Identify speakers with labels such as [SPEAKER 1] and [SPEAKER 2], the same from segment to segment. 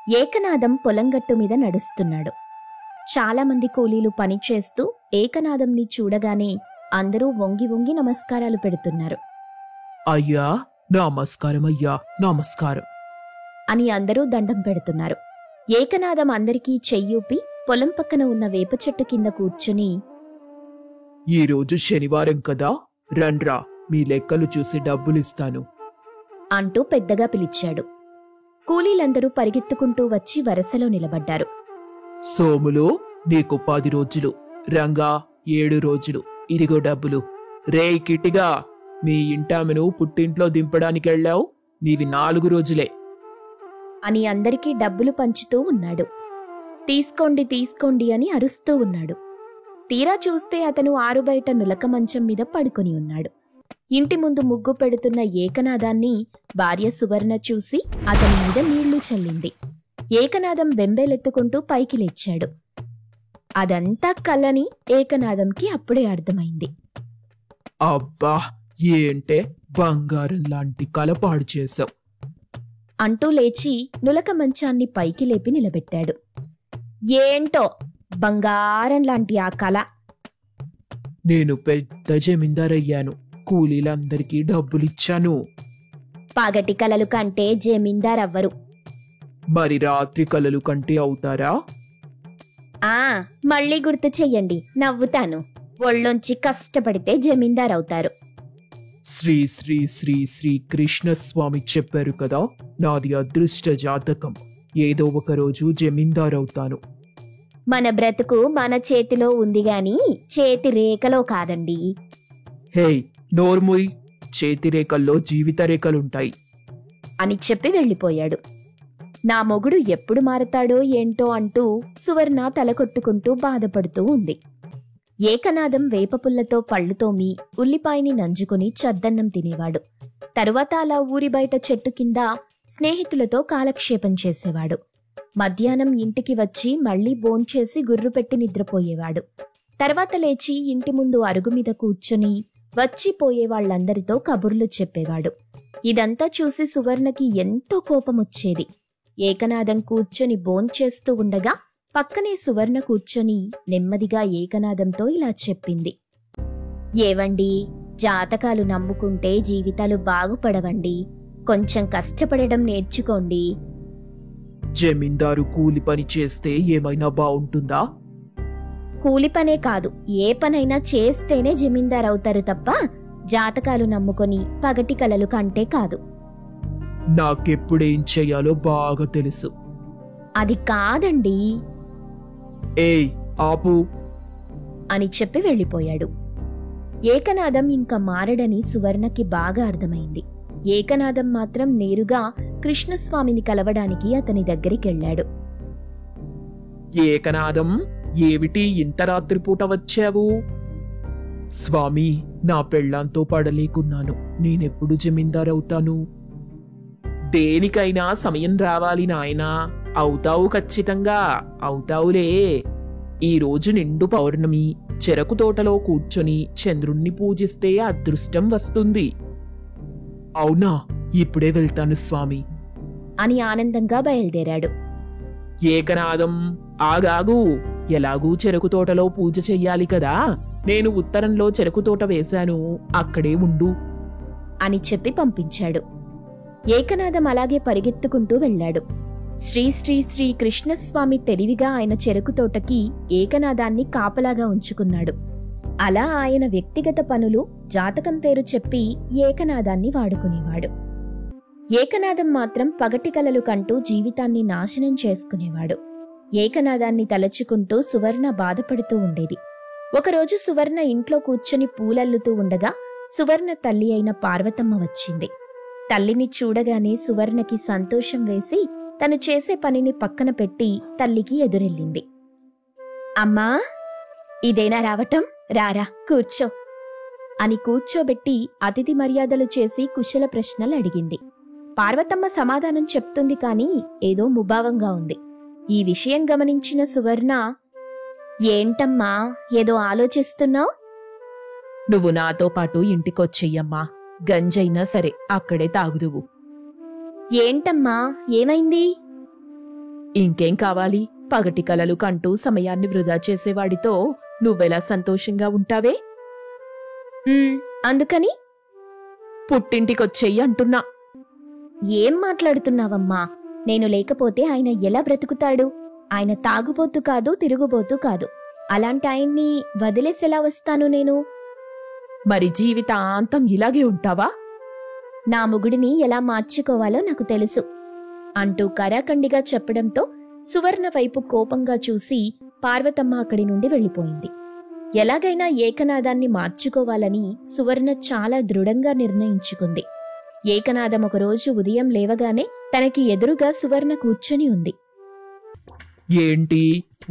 [SPEAKER 1] ఏకనాథం పొలంగట్టు మీద నడుస్తున్నాడు. చాలామంది కూలీలు పనిచేస్తూ ఏకనాథంని చూడగానే అందరూ వంగి వంగి నమస్కారాలు పెడుతున్నారు.
[SPEAKER 2] అయ్యా, నమస్కారం అయ్యా, నమస్కారం
[SPEAKER 1] అని అందరూ దండం పెడుతున్నారు. ఏకనాథం అందరికీ చెయ్యూపి పొలం పక్కన ఉన్న వేప చెట్టు కింద కూర్చుని,
[SPEAKER 2] ఈరోజు శనివారం కదా, రండ్రా, మీ లెక్కలు చూసి డబ్బులిస్తాను
[SPEAKER 1] అంటూ పెద్దగా పిలిచాడు. కూలీలందరూ పరిగెత్తుకుంటూ వచ్చి వరసలో నిలబడ్డారు.
[SPEAKER 2] సోములు, నీకు 10 రోజులు, రంగా 7 రోజులు, ఇదిగో డబ్బులు. రేయ్ కిటిగా, మీ ఇంటామెను పుట్టింట్లో దింపడానికెళ్ళావు, నీవి 4 రోజులే
[SPEAKER 1] అని అందరికీ డబ్బులు పంచుతూ ఉన్నాడు. తీసుకోండి తీసుకోండి అని అరుస్తూ ఉన్నాడు. తీరా చూస్తే అతను ఆరుబయట నులక మంచం మీద పడుకొని ఉన్నాడు. ఇంటి ముందు ముగ్గు పెడుతున్న ఏకనాథాన్ని భార్య సువర్ణ చూసి అతని మీద నీళ్లు చల్లింది. ఏకనాథం బెంబేలెత్తుకుంటూ పైకి లేచాడు. అదంతా కలని ఏకనాథంకి అప్పుడే అర్థమైంది.
[SPEAKER 2] అబ్బా, ఏంటే బంగారం లాంటి కలపాడు చేశావు
[SPEAKER 1] అంటూ లేచి నులక మంచాన్ని పైకి లేపి నిలబెట్టాడు. ఏంటో బంగారం లాంటి ఆ కల.
[SPEAKER 2] నేను పెద్ద జమీందారయ్యాను, కూలీలందరికీ డబ్బులిచ్చాను.
[SPEAKER 1] పగటి కలలు కంటే జమీందారవ్వరు.
[SPEAKER 2] మరి రాత్రి కలలు కంటే అవుతారా?
[SPEAKER 1] మళ్ళీ గుర్తు చెయ్యండి, నవ్వుతాను. ఒళ్ళొంచి కష్టపడితే జమీందారవుతారు.
[SPEAKER 2] శ్రీ శ్రీ శ్రీ శ్రీ కృష్ణస్వామి చెప్పారు కదా, నాది అదృష్ట జాతకం, ఏదో ఒక రోజు జమీందారవుతాను.
[SPEAKER 1] మన బ్రతుకు మన చేతిలో ఉంది గాని చేతి రేఖలో కాదండి.
[SPEAKER 2] హేయ్, నోర్ముయ్, చేతి రేఖల్లో జీవిత రేఖలుంటాయి
[SPEAKER 1] అని చెప్పి వెళ్ళిపోయాడు. నా మొగుడు ఎప్పుడు మారతాడో ఏంటో అంటూ సువర్ణ తలకొట్టుకుంటూ బాధపడుతూ ఉంది. ఏకనాథం వేపపుల్లతో పళ్ళుతోమి ఉల్లిపాయని నంజుకుని చద్దన్నం తినేవాడు. తరువాత అలా ఊరి బయట చెట్టు కింద స్నేహితులతో కాలక్షేపం చేసేవాడు. మధ్యాహ్నం ఇంటికి వచ్చి మళ్లీ భోంచేసి గుర్రుపెట్టి నిద్రపోయేవాడు. తర్వాత లేచి ఇంటి ముందు అరుగు మీద కూర్చుని వచ్చిపోయే వాళ్లందరితో కబుర్లు చెప్పేవాడు. ఇదంతా చూసి సువర్ణకి ఎంతో కోపమొచ్చేది. ఏకనాథం కూర్చొని భోంచేస్తూ ఉండగా పక్కనే సువర్ణ కూర్చొని నెమ్మదిగా ఏకనాథంతో ఇలా చెప్పింది. ఏవండి, జాతకాలు నమ్ముకుంటే జీవితాలు బాగుపడవండి. కొంచెం కష్టపడడం నేర్చుకోండి.
[SPEAKER 2] జమీందారు కూలి పని చేస్తే ఏమైనా బావుంటుందా?
[SPEAKER 1] కూలి పనే కాదు, ఏ పనైనా చేస్తేనే జమీందారవుతారు తప్ప జాతకాలు నమ్ముకొని పగటి కలలు కంటే కాదు.
[SPEAKER 2] నాకెప్పుడేం చెయ్యాలో బాగా తెలుసు.
[SPEAKER 1] అది కాదండి.
[SPEAKER 2] ఏయ్, ఆపు
[SPEAKER 1] అని చెప్పి వెళ్ళిపోయాడు. ఏకనాథం ఇంకా మారడని సువర్ణకి బాగా అర్థమైంది. ఏకనాథం మాత్రం నేరుగా కృష్ణస్వామిని కలవడానికి అతని దగ్గరికెళ్లాడు.
[SPEAKER 2] ఏకనాథం, ఏమిటి ఇంత రాత్రిపూట వచ్చావు? స్వామి, నా పెళ్ళాంతో పడలేకున్నాను, నేనెప్పుడు జమీందారవుతాను? దేనికైనా సమయం రావాలి నాయనా, అవుతావు, ఖచ్చితంగా అవుతావులే. ఈరోజు నిండు పౌర్ణమి, చెరకు తోటలో కూర్చొని చంద్రుణ్ణి పూజిస్తే అదృష్టం వస్తుంది. అవునా, ఇప్పుడే వెళ్తాను స్వామి
[SPEAKER 1] అని ఆనందంగా బయలుదేరాడు.
[SPEAKER 2] ఏకనాథం, ఆగాగు, ఎలాగూ చెరకు తోటలో పూజ చెయ్యాలి కదా, నేను ఉత్తరంలో చెరకు తోట వేశాను, అక్కడే ఉండు
[SPEAKER 1] అని చెప్పి పంపించాడు. ఏకనాథం అలాగే పరిగెత్తుకుంటూ వెళ్లాడు. శ్రీ శ్రీ శ్రీ కృష్ణస్వామి తెలివిగా ఆయన చెరకు తోటకి ఏకనాథాన్ని కాపలాగా ఉంచుకున్నాడు. అలా ఆయన వ్యక్తిగత పనులు, జాతకం పేరు చెప్పి ఏకనాథాన్ని వాడుకునేవాడు. ఏకనాథం మాత్రం పగటి కలలు కంటూ జీవితాన్ని నాశనం చేసుకునేవాడు. ఏకనాథాన్ని తలచుకుంటూ సువర్ణ బాధపడుతూ ఉండేది. ఒకరోజు సువర్ణ ఇంట్లో కూర్చొని పూలల్లుతూ ఉండగా సువర్ణ తల్లి అయిన పార్వతమ్మ వచ్చింది. తల్లిని చూడగానే సువర్ణకి సంతోషం వేసి తను చేసే పనిని పక్కన పెట్టి తల్లికి ఎదురెళ్ళింది. అమ్మా, ఇదేనా రావటం? రారా, కూర్చో అని కూర్చోబెట్టి అతిథి మర్యాదలు చేసి కుశల ప్రశ్నలు అడిగింది. పార్వతమ్మ సమాధానం చెప్తుంది కాని ఏదో ముభావంగా ఉంది. ఈ విషయం గమనించిన సువర్ణ, ఏంటమ్మా ఏదో ఆలోచిస్తున్నావు?
[SPEAKER 2] నువ్వు నాతో పాటు ఇంటికొచ్చెయ్యమ్మా, గంజైనా సరే అక్కడే తాగుదువు.
[SPEAKER 1] ఏంటమ్మా, ఏమైంది? ఇంకేం కావాలి? పగటి కలలు కంటూ సమయాన్ని వృధా చేసేవాడితో నువ్వెలా సంతోషంగా ఉంటావే? అందుకని పుట్టింటికొచ్చెయ్యి అంటున్నా. ఏం మాట్లాడుతున్నావమ్మా? నేను లేకపోతే ఆయన ఎలా బ్రతుకుతాడు? ఆయన తాగుబోతు కాదు, తిరుగుబోతు కాదు. అలాంటి ఆయన్ని వదిలేసెలా వస్తాను నేను? మరి జీవితాంతం ఇలాగే ఉంటావా? నా మొగుడిని ఎలా మార్చుకోవాలో నాకు తెలుసు అంటూ కరాఖండిగా చెప్పడంతో సువర్ణ వైపు కోపంగా చూసి పార్వతమ్మ అక్కడి నుండి వెళ్ళిపోయింది. ఎలాగైనా ఏకనాదాన్ని మార్చుకోవాలని సువర్ణ చాలా దృఢంగా నిర్ణయించుకుంది. ఏకనాదం ఒకరోజు ఉదయం లేవగానే తనకి ఎదురుగా సువర్ణ కూర్చొని ఉంది.
[SPEAKER 2] ఏంటి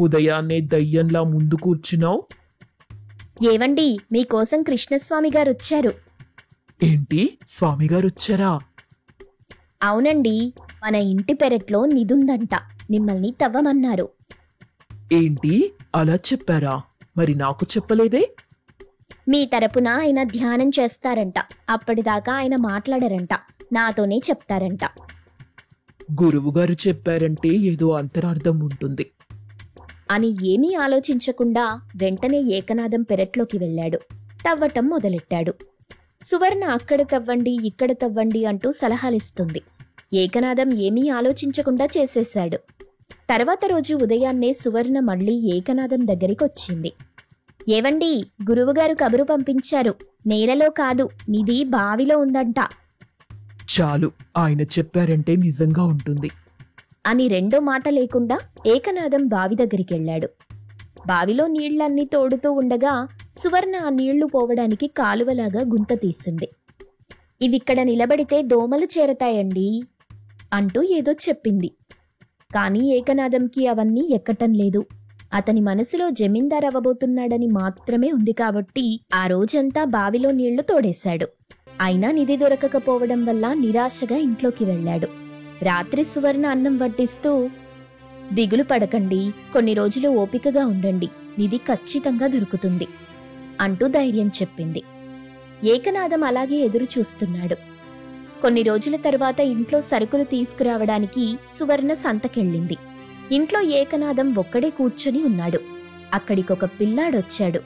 [SPEAKER 2] ఉదయాన్నే దయ్యంలా ముందు కూర్చున్నావు?
[SPEAKER 1] ఏవండి, మీకోసం కృష్ణస్వామి గారొచ్చారు.
[SPEAKER 2] ఏంటి స్వామిగారొచ్చారా?
[SPEAKER 1] అవునండి, మన ఇంటి పెరట్లో నిదుందంట, మిమ్మల్ని తవ్వమన్నారు.
[SPEAKER 2] ఏంటి అలా చెప్పారా? మరి నాకు చెప్పలేదే?
[SPEAKER 1] మీ తరపున ఆయన ధ్యానం చేస్తారంట. అప్పటిదాకా ఆయన మాట్లాడరంట, నాతోనే చెప్తారంట.
[SPEAKER 2] గురువుగారు చెప్పారంటే ఏదో అంతరార్థం ఉంటుంది
[SPEAKER 1] అని ఏమీ ఆలోచించకుండా వెంటనే ఏకనాదం పెరట్లోకి వెళ్ళాడు. తవ్వటం మొదలెట్టాడు. సువర్ణ అక్కడ తవ్వండి, ఇక్కడ తవ్వండి అంటూ సలహాలిస్తుంది. ఏకనాదం ఏమీ ఆలోచించకుండా చేసేశాడు. తర్వాత రోజు ఉదయాన్నే సువర్ణ మళ్లీ ఏకనాదం దగ్గరికొచ్చింది. ఏవండి, గురువుగారు కబురు పంపించారు. నేలలో కాదు, నిధి బావిలో ఉందంట.
[SPEAKER 2] చాలు, ఆయన చెప్పారంటే నిజంగా ఉంటుంది
[SPEAKER 1] అని రెండో మాట లేకుండా ఏకనాదం బావి దగ్గరికెళ్లాడు. బావిలో నీళ్లన్నీ తోడుతూ ఉండగా సువర్ణ ఆ నీళ్లు పోవడానికి కాలువలాగా గుంత తీసింది. ఇవిక్కడ నిలబడితే దోమలు చేరతాయండి అంటూ ఏదో చెప్పింది. కాని ఏకనాదంకి అవన్నీ ఎక్కటం లేదు. అతని మనసులో జమీందార్ అవ్వబోతున్నాడని మాత్రమే ఉంది కాబట్టి ఆ రోజంతా బావిలో నీళ్లు తోడేశాడు. అయినా నిధి దొరకకపోవడం వల్ల నిరాశగా ఇంట్లోకి వెళ్ళాడు. రాత్రి సువర్ణ అన్నం వడ్డిస్తూ, దిగులు పడకండి, కొన్ని రోజులు ఓపికగా ఉండండి, నిధి ఖచ్చితంగా దొరుకుతుంది అంటూ ధైర్యం చెప్పింది. ఏకనాదం అలాగే ఎదురు చూస్తున్నాడు. కొన్ని రోజుల తర్వాత ఇంట్లో సరుకులు తీసుకురావడానికి సువర్ణ సంతకెళ్ళింది. ఇంట్లో ఏకనాదం ఒక్కడే కూర్చొని ఉన్నాడు. అక్కడికొక పిల్లాడొచ్చాడు.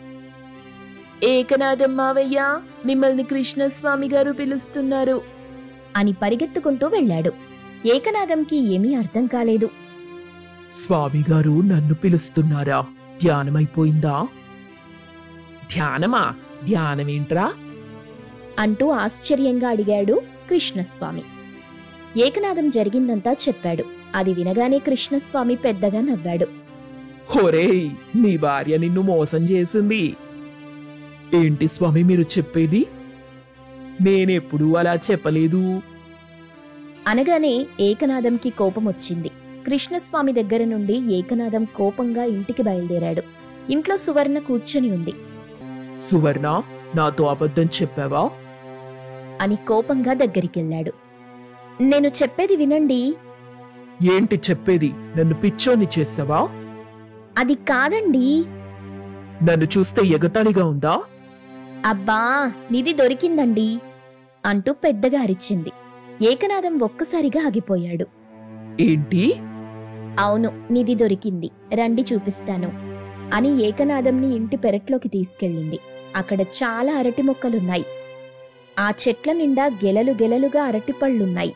[SPEAKER 1] ఏకనాదం మావయ్య, మిమ్మల్ని కృష్ణస్వామి గారు పిలుస్తున్నారు అని పరిగెత్తుకుంటూ వెళ్ళాడు. ఏకనాదంకి ఏమీ అర్థం కాలేదు.
[SPEAKER 2] స్వామిగారు నన్ను పిలుస్తున్నారా? ధ్యానమైపోయిందా?
[SPEAKER 1] ధ్యానమా? ధ్యానమేంట్రా అంటూ ఆశ్చర్యంగా అడిగాడు కృష్ణస్వామి. ఏకనాదం జరిగిందంతా చెప్పాడు. అది వినగానే కృష్ణస్వామి పెద్దగా నవ్వాడు.
[SPEAKER 2] హోరేయ్, నీ భార్య నిన్ను మోసం చేసింది. ఏంటి స్వామి మీరు చెప్పేది? నేనెప్పుడూ అలా చెప్పలేదు
[SPEAKER 1] అనగానే ఏకనాదంకి కోపమొచ్చింది. కృష్ణస్వామి దగ్గర నుండి ఏకనాదం కోపంగా ఇంటికి బయలుదేరాడు. ఇంట్లో సువర్ణ కూర్చొని ఉంది.
[SPEAKER 2] సువర్ణ, నాతో అబద్ధం చెప్పావా
[SPEAKER 1] అని కోపంగా దగ్గరికెళ్ళాడు. నేను చెప్పేది వినండి.
[SPEAKER 2] ఏంటి చెప్పేది? నన్ను పిచ్చోని చేసావా?
[SPEAKER 1] అది కాదండి.
[SPEAKER 2] నన్ను చూస్తే ఎగతాళిగా ఉందా?
[SPEAKER 1] అబ్బా, నిధి దొరికిందండి అంటూ పెద్దగా అరిచింది. ఏకనాదం ఒక్కసారిగా ఆగిపోయాడు.
[SPEAKER 2] ఏంటి?
[SPEAKER 1] అవును, నిధి దొరికింది, రండి చూపిస్తాను అని ఏకనాదంని ఇంటి పెరట్లోకి తీసుకెళ్ళింది. అక్కడ చాలా అరటి మొక్కలున్నాయి. ఆ చెట్ల నిండా గెలలు గెలలుగా అరటిపళ్ళున్నాయి.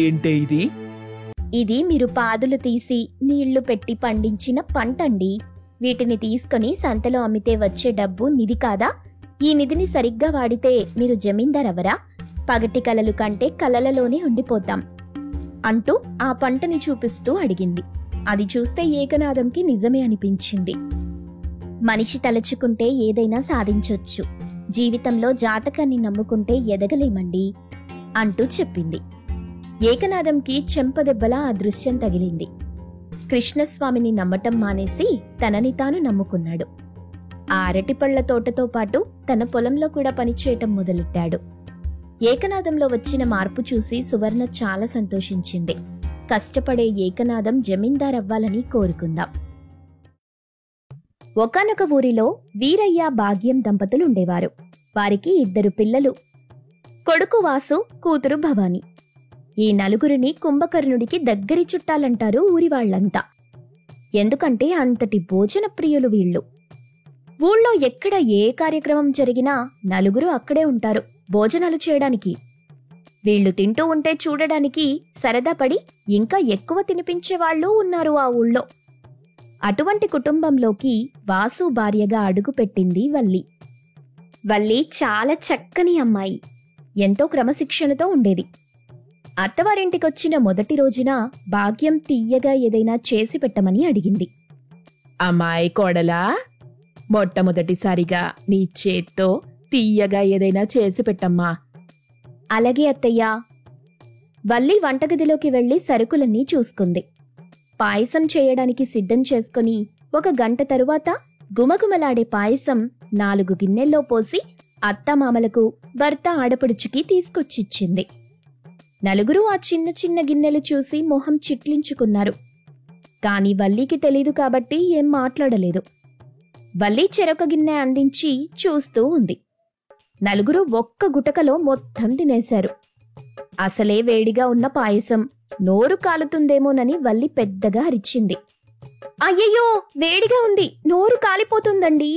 [SPEAKER 2] ఏంటే ఇది?
[SPEAKER 1] ఇది మీరు పాదులు తీసి నీళ్లు పెట్టి పండించిన పంటండి. వీటిని తీసుకుని సంతలో అమ్మితే వచ్చే డబ్బు నిధి కాదా? ఈ నిధిని సరిగ్గా వాడితే మీరు జమీందార్ అవరా? పగటి కలలు కంటే కలలలోనే ఉండిపోతాం అంటూ ఆ పంటని చూపిస్తూ అడిగింది. అది చూస్తే ఏకనాదంకి నిజమే అనిపించింది. మనిషి తలచుకుంటే ఏదైనా సాధించొచ్చు, జీవితంలో జాతకాన్ని నమ్ముకుంటే ఎదగలేమండి అంటూ చెప్పింది. ఏకనాదంకి చెంపదెబ్బలా ఆ దృశ్యం తగిలింది. కృష్ణస్వామిని నమ్మటం మానేసి తనని తాను నమ్ముకున్నాడు. ఆ అరటిపళ్ల తోటతో పాటు తన పొలంలో కూడా పనిచేయటం మొదలెట్టాడు. ఏకనాదంలో వచ్చిన మార్పు చూసి సువర్ణ చాలా సంతోషించింది. కష్టపడే ఏకనాదం జమీందార్ అవ్వాలని కోరుకుందాం. ఒకానొక ఊరిలో వీరయ్య, భాగ్యం దంపతులుండేవారు. వారికి 2 పిల్లలు. కొడుకు వాసు, కూతురు భవాని. ఈ నలుగురిని కుంభకర్ణుడికి దగ్గరి చుట్టాలంటారు ఊరివాళ్లంతా. ఎందుకంటే అంతటి భోజన ప్రియులు వీళ్ళు. ఊళ్ళో ఎక్కడ ఏ కార్యక్రమం జరిగినా నలుగురు అక్కడే ఉంటారు భోజనాలు చేయడానికి. వీళ్లు తింటూ ఉంటే చూడడానికి సరదా పడి ఇంకా ఎక్కువ తినిపించేవాళ్లూ ఉన్నారు ఆ ఊళ్ళో. అటువంటి కుటుంబంలోకి వాసు భార్యగా అడుగుపెట్టింది వల్లి. వల్లి చాలా చక్కని అమ్మాయి, ఎంతో క్రమశిక్షణతో ఉండేది. అత్తవారింటికొచ్చిన మొదటి రోజున భాగ్యం తీయగా ఏదైనా చేసి పెట్టమని అడిగింది.
[SPEAKER 2] అమ్మాయి కోడలా, మొట్టమొదటిసారిగా నీ చేత్తో తీయగా ఏదైనా చేసి పెట్టమ్మా.
[SPEAKER 1] అలాగే అత్తయ్యా. వల్లి వంటగదిలోకి వెళ్లి సరుకులన్నీ చూసుకుంది. పాయసం చేయడానికి సిద్ధం చేసుకుని 1 గంట తరువాత గుమగుమలాడే పాయసం 4 గిన్నెల్లో పోసి అత్తమామలకు, భర్త ఆడపడుచుకి తీసుకొచ్చిచ్చింది. నలుగురూ ఆ చిన్న చిన్న గిన్నెలు చూసి మొహం చిట్లించుకున్నారు. కాని వల్లికి తెలీదు కాబట్టి ఏం మాట్లాడలేదు. వల్లి చెరొక గిన్నె అందించి చూస్తూ ఉంది. నలుగురు ఒక్క గుటకలో మొత్తం తినేశారు. అసలే వేడిగా ఉన్న పాయసం, నోరు కాలుతుందేమోనని వల్లి పెద్దగా అరిచింది. అయ్యయ్యో, వేడిగా ఉంది, నోరు కాలిపోతుందండి.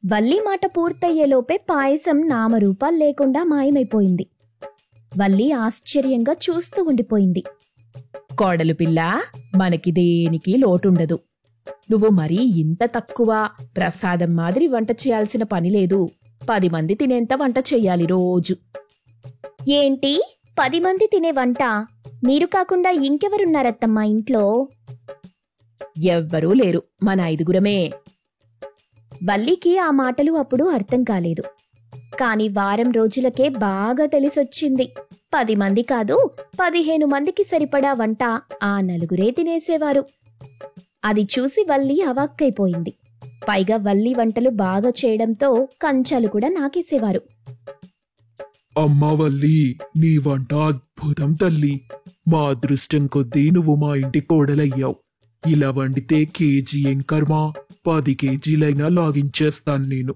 [SPEAKER 1] వల్లి మాట పూర్తయ్యేలోపే పాయసం నామరూపాలు లేకుండా మాయమైపోయింది. వల్లి ఆశ్చర్యంగా చూస్తూ ఉండిపోయింది.
[SPEAKER 2] కోడలు పిల్ల, మనకి దేనికి లోటుండదు. నువ్వు మరీ ఇంత తక్కువ ప్రసాదం మాదిరి వంట చేయాల్సిన పని లేదు. 10 మంది తినేంత వంట చెయ్యాలి రోజు.
[SPEAKER 1] ఏంటి 10 మంది తినే వంట? మీరు కాకుండా ఇంకెవరున్నారత్తమ్మా ఇంట్లో?
[SPEAKER 2] ఎవ్వరూ లేరు, మన 5గురమే.
[SPEAKER 1] వల్లికి ఆ మాటలు అప్పుడు అర్థం కాలేదు. కాని వారం రోజులకే బాగా తెలిసొచ్చింది. 10 మంది కాదు, 15 మందికి సరిపడా వంట ఆ నలుగురే తినేసేవారు. అది చూసి వల్లి అవాక్కైపోయింది. పైగా వల్లి వంటలు బాగా చేయడంతో కంచాలు కూడా నాకేసేవారు.
[SPEAKER 3] అమ్మా వల్లి, నీ వంట అద్భుతం తల్లి. మా అదృష్టం కొద్దీ నువ్వు మా ఇంటి కోడలయ్యావు. ఇలా వండితే కేజీ ఏం కర్మ, 10 కేజీలైనా లాగించేస్తాను నేను.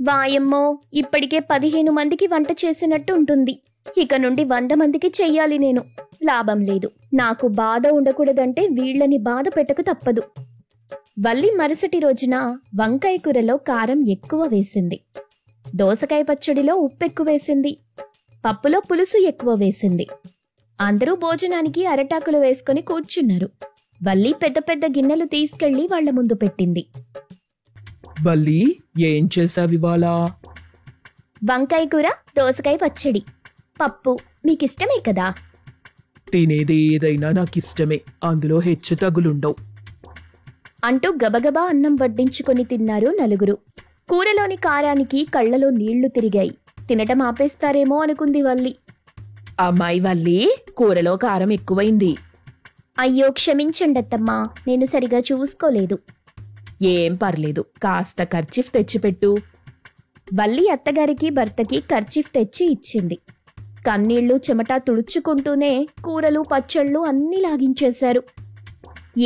[SPEAKER 1] వాయమ్మో, ఇప్పటికే 15 మందికి వంట చేసినట్టు ఉంటుంది. ఇక నుండి 100 మందికి చెయ్యాలి నేను. లాభం లేదు. నాకు బాధ ఉండకూడదంటే వీళ్లని బాధ పెట్టక తప్పదు. వల్లి మరుసటి రోజున వంకాయ కూరలో కారం ఎక్కువ వేసింది. దోసకాయ పచ్చడిలో ఉప్పెక్కువేసింది. పప్పులో పులుసు ఎక్కువ వేసింది. అందరూ భోజనానికి అరటాకులు వేసుకుని కూర్చున్నారు. వల్లి పెద్ద పెద్ద గిన్నెలు తీసుకెళ్లి వాళ్ల ముందు పెట్టింది.
[SPEAKER 2] వల్లి, ఏం చేసావివాలా?
[SPEAKER 1] వంకాయ కూర, దోసకాయ పచ్చడి, పప్పు. మీకిష్టమే కదా?
[SPEAKER 2] తినేది ఏదైనా నాకిష్టమే, అందులో హెచ్చు తగులుండవు
[SPEAKER 1] అంటూ గబగబా అన్నం వడ్డించుకొని తిన్నారు నలుగురు. కూరలోని కారానికి కళ్లలో నీళ్లు తిరిగాయి. తినటం ఆపేస్తారేమో అనుకుంది వల్లి.
[SPEAKER 2] అమ్మాయి వల్లి, కూరలో కారం ఎక్కువైంది.
[SPEAKER 1] అయ్యో, క్షమించండత్తమ్మా, నేను సరిగా చూసుకోలేదు.
[SPEAKER 2] ఏం పర్లేదు, కాస్త కర్చీఫ్ తెచ్చిపెట్టు.
[SPEAKER 1] వల్లి అత్తగారికి, భర్తకి కర్చీఫ్ తెచ్చి ఇచ్చింది. కన్నీళ్లు చెమట తుడుచుకుంటూనే కూరలు, పచ్చళ్ళు అన్నీ లాగించేశారు.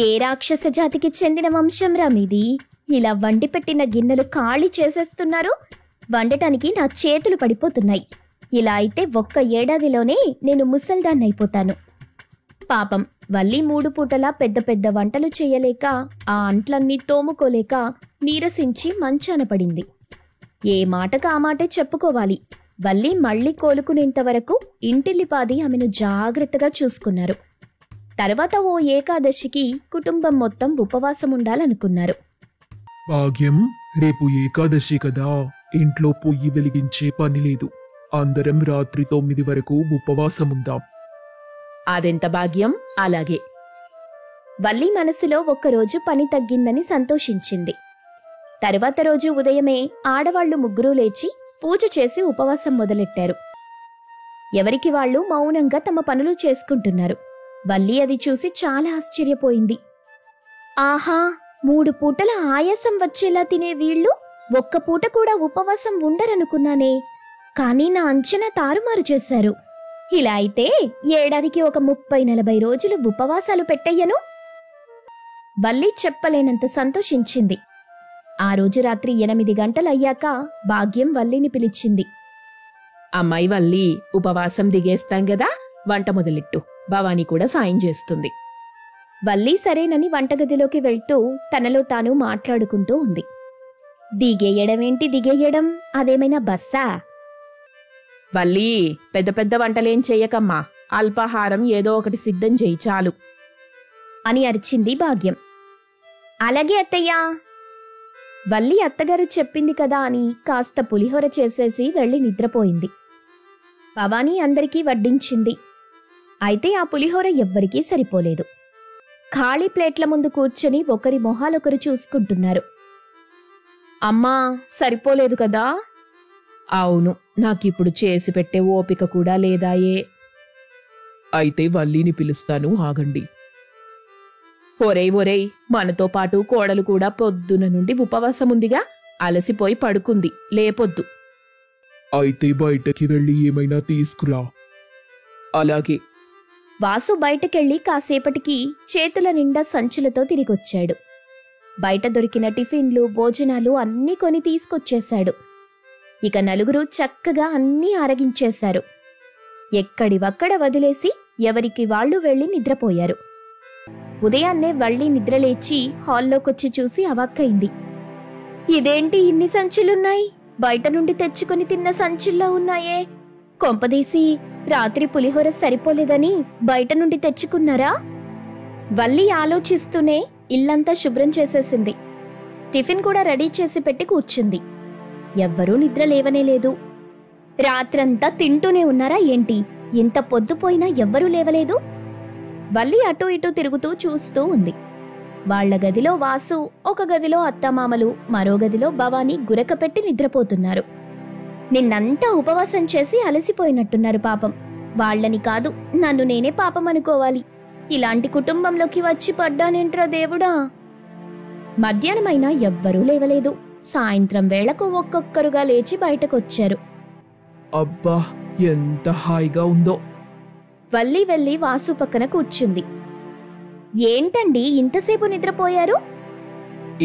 [SPEAKER 1] ఏ రాక్షస జాతికి చెందిన వంశంరా మీది? ఇలా వండిపెట్టిన గిన్నెలు ఖాళీ చేసేస్తున్నారు. వండటానికి నా చేతులు పడిపోతున్నాయి. ఇలా అయితే 1 ఏడాదిలోనే నేను ముసల్దాన్నైపోతాను. పాపం వల్లి 3 పూటలా పెద్ద పెద్ద వంటలు చెయ్యలేక, ఆ అంట్లన్నీ తోముకోలేక నీరసించి మంచాన పడింది. ఏ మాటకు ఆ మాటే చెప్పుకోవాలి. వల్లి మళ్లీ కోలుకునేంతవరకు ఇంటిల్లిపాది ఆమెను జాగ్రత్తగా చూసుకున్నారు. తర్వాత ఓ ఏకాదశికి కుటుంబం మొత్తం ఉపవాసముండాలనుకున్నారు.
[SPEAKER 3] భాగ్యం, రేపు ఏకాదశి కదా, ఇంట్లో పొయ్యి వెలిగించే పని లేదు. అందరం రాత్రి 9 వరకు ఉపవాసముందాం.
[SPEAKER 2] అదెంత భాగ్యం. అలాగే.
[SPEAKER 1] వల్లి మనసులో ఒక్కరోజు పని తగ్గిందని సంతోషించింది. తరువాత రోజు ఉదయమే ఆడవాళ్లు 3 లేచి పూజ చేసి ఉపవాసం మొదలెట్టారు. ఎవరికి వాళ్లు మౌనంగా తమ పనులు చేసుకుంటున్నారు. వల్లి అది చూసి చాలా ఆశ్చర్యపోయింది. ఆహా, 3 పూటల ఆయాసం వచ్చేలా తినే వీళ్లు 1 పూట కూడా ఉపవాసం ఉండరనుకున్నానే. కానీ నా అంచనా తారుమారు చేశారు. ఇలా అయితే ఏడాదికి ఒక 30-40 రోజులు ఉపవాసాలు పెట్టయ్యను. వల్లి చెప్పలేనంత సంతోషించింది. ఆ రోజు రాత్రి 8 గంటలయ్యాక భాగ్యం వల్లిని పిలిచింది. అమ్మాయి వల్లి, ఉపవాసం దిగేస్తాం గదా, వంట మొదలెట్టు. భవానీ కూడా సాయం చేస్తుంది. వల్లి సరేనని వంటగదిలోకి వెళ్తూ తనలో తాను మాట్లాడుకుంటూ ఉంది. దిగేయడమేంటి దిగేయడం, అదేమైనా బస్సా? వల్లి, పెద్ద పెద్ద వంటలేం చెయ్యకమ్మా, అల్పాహారం ఏదో ఒకటి సిద్ధం చేయి చాలు అని అరిచింది భాగ్యం. అలాగే అత్తయ్యా. వల్లి అత్తగారు చెప్పింది కదా అని కాస్త పులిహోర చేసేసి వెళ్లి నిద్రపోయింది. భవానీ అందరికీ వడ్డించింది. అయితే ఆ పులిహోర ఎవ్వరికీ సరిపోలేదు. ఖాళీ ప్లేట్ల ముందు కూర్చొని ఒకరి మొహాలొకరు చూసుకుంటున్నారు. అమ్మా, సరిపోలేదు కదా? అవును, నాకిప్పుడు చేసి పెట్టే ఓపిక కూడా లేదాయే.
[SPEAKER 2] అయితే వల్లిని పిలుస్తాను, ఆగండి.
[SPEAKER 1] ఒరేయ్, మనతో పాటు కోడలు కూడా పొద్దున నుండి ఉపవాసముందిగా, అలసిపోయి పడుకుంది, లేపొద్దు.
[SPEAKER 3] అయితే బయటకి వెళ్ళి ఏమైనా తీసుకురా.
[SPEAKER 2] అలాగే.
[SPEAKER 1] వాసు బయటకెళ్లి కాసేపటికి చేతుల నిండా సంచులతో తిరిగొచ్చాడు. బయట దొరికిన టిఫిన్లు, భోజనాలు అన్నీ కొని తీసుకొచ్చేశాడు. ఇక నలుగురు చక్కగా అన్నీ ఆరగించేశారు. ఎక్కడివక్కడ వదిలేసి ఎవరికి వాళ్లు వెళ్లి నిద్రపోయారు. ఉదయాన్నే వల్లి నిద్రలేచి హాల్లోకొచ్చి చూసి అవాక్కయింది. ఇదేంటి ఇన్ని సంచులున్నాయి? బయట నుండి తెచ్చుకుని తిన్న సంచుల్లా ఉన్నాయే. కొంపదీసి రాత్రి పులిహోర సరిపోలేదని బయట నుండి తెచ్చుకున్నారా? వల్లి ఆలోచిస్తూనే ఇల్లంతా శుభ్రం చేసేసింది. టిఫిన్ కూడా రెడీ చేసి పెట్టి కూర్చుంది. ఎవ్వరూ నిద్ర లేవనేలేదు. రాత్రంతా తింటూనే ఉన్నారా ఏంటి? ఇంత పొద్దుపోయినా ఎవ్వరూ లేవలేదు. వల్లి అటూ ఇటూ తిరుగుతూ చూస్తూ ఉంది. వాళ్ల గదిలో వాసు, ఒక గదిలో అత్తమామలు, మరో గదిలో భవానీ గురకపెట్టి నిద్రపోతున్నారు. నిన్నంతా ఉపవాసం చేసి అలసిపోయినట్టున్నారు పాపం. వాళ్లని కాదు, నన్ను నేనే పాపం అనుకోవాలి. ఇలాంటి కుటుంబంలోకి వచ్చి పడ్డానేంట్రా దేవుడా. మధ్యాహ్నమైనా ఎవ్వరూ లేవలేదు. సాయంత్రం వేళకు ఒక్కొక్కరుగా లేచి బయటకొచ్చారు.
[SPEAKER 2] అబ్బా, ఎంత హాయిగా ఉందో.
[SPEAKER 1] వల్లి వెళ్ళి వాసు పక్కన కూర్చుంది. ఏంటండి ఇంతసేపు నిద్రపోయారు?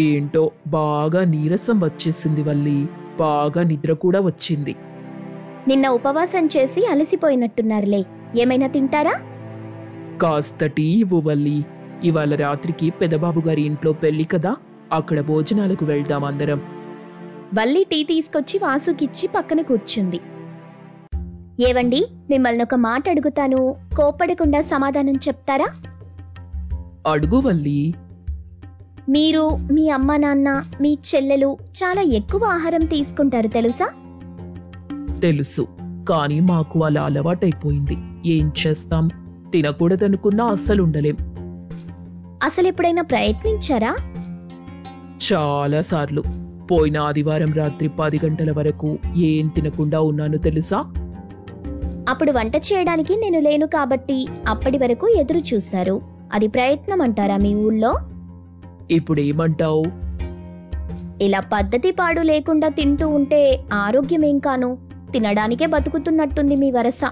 [SPEAKER 2] ఏంటో బాగా నీరసం వచ్చేసింది వల్లి, బాగా నిద్ర కూడా వచ్చింది.
[SPEAKER 1] నిన్న ఉపవాసం చేసి అలసిపోయినట్టున్నారులే, ఏమైనా తింటారా?
[SPEAKER 2] కాస్త టీ ఇవ్వు వల్లి. ఇవాళ రాత్రికి పెదబాబు గారి ఇంట్లో పెళ్లి కదా, అక్కడ భోజనాలకు వెళ్దాం అందరం.
[SPEAKER 1] వల్లి టీ తీసుకొచ్చి వాసుకిచ్చి పక్కన కూర్చుంది. ఏవండి, మిమ్మల్ని ఒక మాట అడుగుతాను, కోప్పడకుండా సమాధానం చెప్తారా?
[SPEAKER 2] అడుగు వల్లి.
[SPEAKER 1] మీరు, మీ అమ్మ నాన్న, మీ చెల్లెలు చాలా ఎక్కువ ఆహారం తీసుకుంటారు తెలుసా?
[SPEAKER 2] తెలుసు, కానీ మాకు అలా అలవాటైపోయింది. ఏం చేస్తాం, తినకూడదనుకున్నా అస్సలుండలేం.
[SPEAKER 1] అసలెప్పుడైనా ప్రయత్నించారా?
[SPEAKER 2] చాలాసార్లు. పోయిన ఆదివారం రాత్రి 10 గంటల వరకు ఏం తినకుండా ఉన్నాను తెలుసా?
[SPEAKER 1] అప్పుడు వంట చేయడానికి నేను లేను కాబట్టి అప్పటి వరకు ఎదురు చూశారు. అది ప్రయత్నం అంటారా మీ ఊళ్ళో?
[SPEAKER 2] ఇప్పుడేమంటావు?
[SPEAKER 1] ఇలా పద్ధతి పాడు లేకుండా తింటూ ఉంటే ఆరోగ్యమేం కాను, తినడానికే బతుకుతున్నట్టుంది మీ వరస.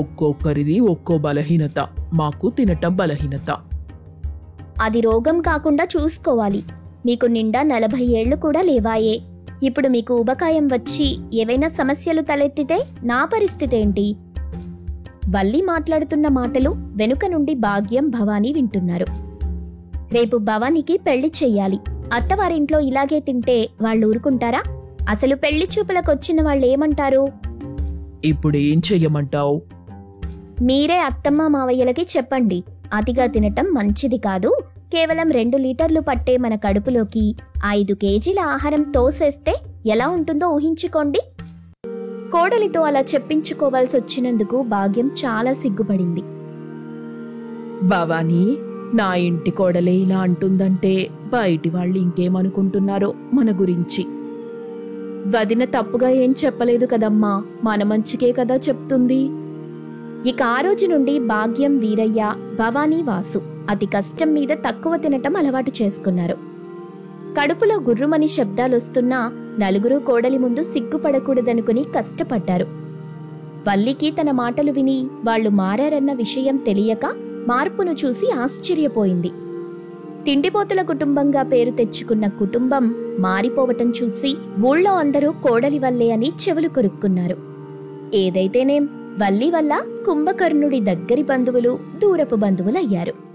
[SPEAKER 2] ఒక్కొక్కరిది ఒక్కో బలహీనత. మాకు తినటం బలహీనత.
[SPEAKER 1] అది రోగం కాకుండా చూసుకోవాలి. మీకు నిండా 40 ఏళ్లు కూడా లేవాయే. ఇప్పుడు మీకు ఉబకాయం వచ్చి ఏవైనా సమస్యలు తలెత్తితే నా పరిస్థితేంటి? వల్లి మాట్లాడుతున్న మాటలు వెనుక నుండి భాగ్యం, భవానీ వింటున్నారు. రేపు భవానీకి పెళ్లి చెయ్యాలి. అత్తవారింట్లో ఇలాగే తింటే వాళ్ళు ఊరుకుంటారా? అసలు పెళ్లి చూపులకొచ్చిన వాళ్ళేమంటారు?
[SPEAKER 2] ఇప్పుడేం చెయ్యమంటావు?
[SPEAKER 1] మీరే అత్తమ్మ మావయ్యలకి చెప్పండి, అతిగా తినటం మంచిది కాదు. కేవలం 2 లీటర్లు పట్టే మన కడుపులోకి 5 కేజీల ఆహారం తోసేస్తే ఎలా ఉంటుందో ఊహించుకోండి. కోడలితో అలా చెప్పించుకోవాల్సొచ్చినందుకు భాగ్యం చాలా సిగ్గుపడింది.
[SPEAKER 2] భవానీ, నా ఇంటి కోడలే ఇలా అంటుందంటే బయటి వాళ్ళు ఇంకేమనుకుంటున్నారో మన గురించి.
[SPEAKER 1] వదిన తప్పుగా ఏం చెప్పలేదు కదమ్మా, మన మంచికే కదా చెప్తుంది. ఇక ఆ రోజు నుండి భాగ్యం, వీరయ్య, భవానీ, వాసు అతి కష్టం మీద తక్కువ తినటం అలవాటు చేసుకున్నారు. కడుపులో గుర్రుమని శబ్దాలొస్తున్నా నలుగురు కోడలి ముందు సిగ్గుపడకూడదనుకుని కష్టపడ్డారు. వల్లికి తన మాటలు విని వాళ్లు మారారన్న విషయం తెలియక మార్పును చూసి ఆశ్చర్యపోయింది. తిండిపోతుల కుటుంబంగా పేరు తెచ్చుకున్న కుటుంబం మారిపోవటం చూసి ఊళ్ళో అందరూ కోడలి వల్లే అని చెవులు కొరుక్కున్నారు. ఏదైతేనేం వల్లి వల్ల కుంభకర్ణుడి దగ్గరి బంధువులు దూరపు బంధువులయ్యారు.